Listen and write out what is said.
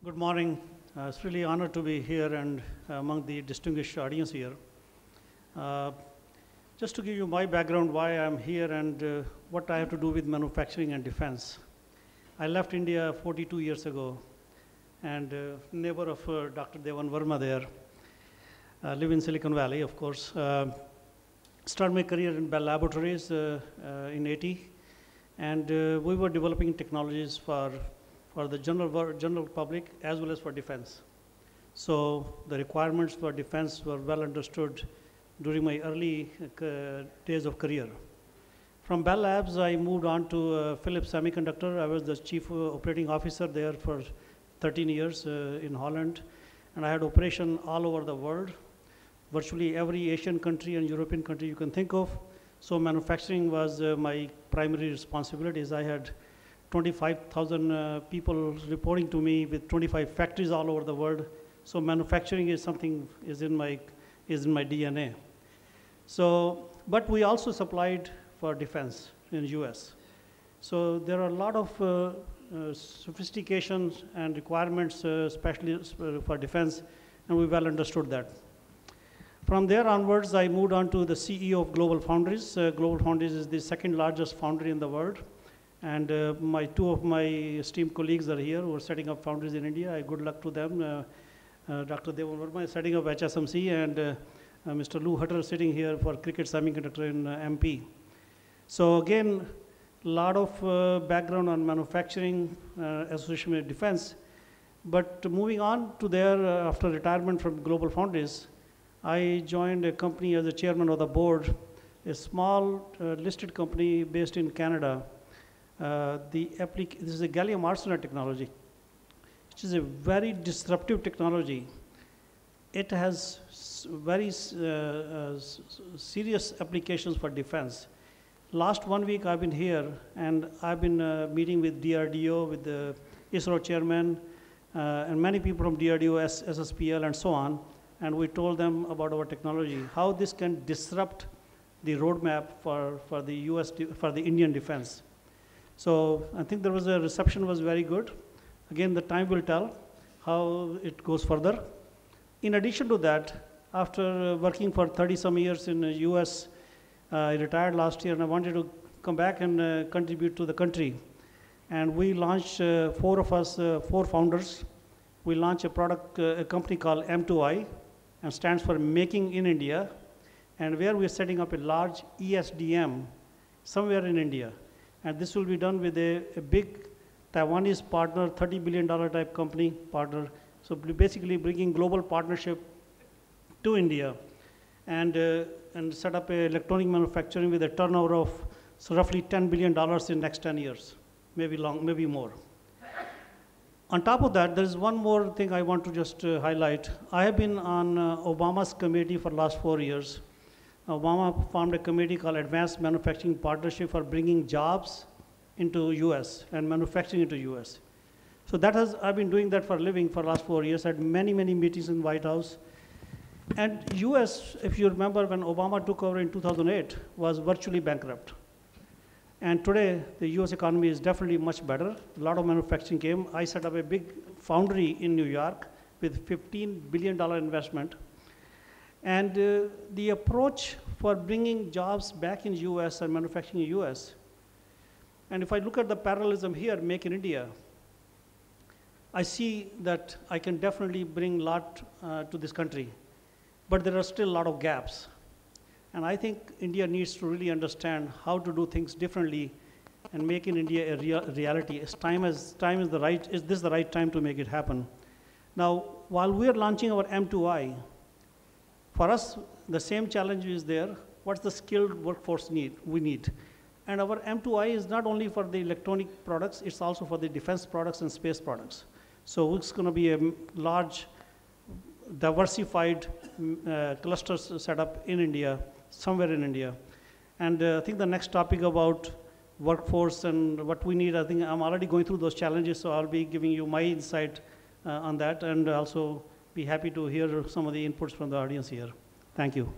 Good morning. It's really an honor to be here and among the distinguished audience here. Just to give you my background, why I'm here and what I have to do with manufacturing and defense. I left India 42 years ago and neighbor of Dr. Devan Verma there. Live in Silicon Valley, of course. Started my career in Bell Laboratories in 80, and we were developing technologies for the general public as well as for defense. So the requirements for defense were well understood during my early days of career. From Bell Labs, I moved on to Philips Semiconductor. I was the chief operating officer there for 13 years in Holland, and I had operation all over the world, virtually every Asian country and European country you can think of. So manufacturing was my primary responsibilities. I had 25,000 people reporting to me with 25 factories all over the world. So manufacturing is something is in my DNA. So, but we also supplied for defense in US. So there are a lot of sophistications and requirements, especially for defense, and we well understood that. From there onwards, I moved on to the CEO of Global Foundries. Global Foundries is the second largest foundry in the world. And two of my esteemed colleagues are here who are setting up foundries in India. Good luck to them. Dr. Devan Verma is setting up HSMC, and Mr. Lou Hutter is sitting here for Cricket Semiconductor in MP. So again, a lot of background on manufacturing, association with defense. But moving on to there, after retirement from Global Foundries, I joined a company as the chairman of the board, a small listed company based in Canada. This is a gallium arsenide technology, which is a very disruptive technology. It has very serious applications for defense. Last 1 week I've been here, and I've been meeting with DRDO, with the ISRO chairman, and many people from DRDO, SSPL, and so on. And we told them about our technology, how this can disrupt the roadmap for the Indian defense. So I think there was a reception was very good. Again, the time will tell how it goes further. In addition to that, after working for 30-some years in the US, I retired last year, and I wanted to come back and contribute to the country. And we launched, four founders. We launched a company called M2I, and stands for Making in India, and where we're setting up a large ESDM somewhere in India. And this will be done with a big Taiwanese partner, $30 billion type company partner. So basically bringing global partnership to India and set up a electronic manufacturing with a turnover of roughly $10 billion in next 10 years, maybe more. On top of that, there is one more thing I want to just highlight. I have been on Obama's committee for the last 4 years. Obama formed a committee called Advanced Manufacturing Partnership for bringing jobs into US and manufacturing into US. So I've been doing that for a living for the last 4 years. I had many, many meetings in the White House. And US, if you remember, when Obama took over in 2008, was virtually bankrupt. And today, the US economy is definitely much better. A lot of manufacturing came. I set up a big foundry in New York with $15 billion investment. And the approach for bringing jobs back in US and manufacturing in US, and if I look at the parallelism here, Make in India, I see that I can definitely bring a lot to this country. But there are still a lot of gaps. And I think India needs to really understand how to do things differently and make in India a reality. Is this the right time to make it happen? Now, while we're launching our M2I, for us, the same challenge is there. What's the skilled workforce we need? And our M2I is not only for the electronic products, it's also for the defense products and space products. So it's going to be a large, diversified clusters set up in India, somewhere in India. And I think the next topic about workforce and what we need, I think I'm already going through those challenges, so I'll be giving you my insight on that, and also be happy to hear some of the inputs from the audience here. Thank you.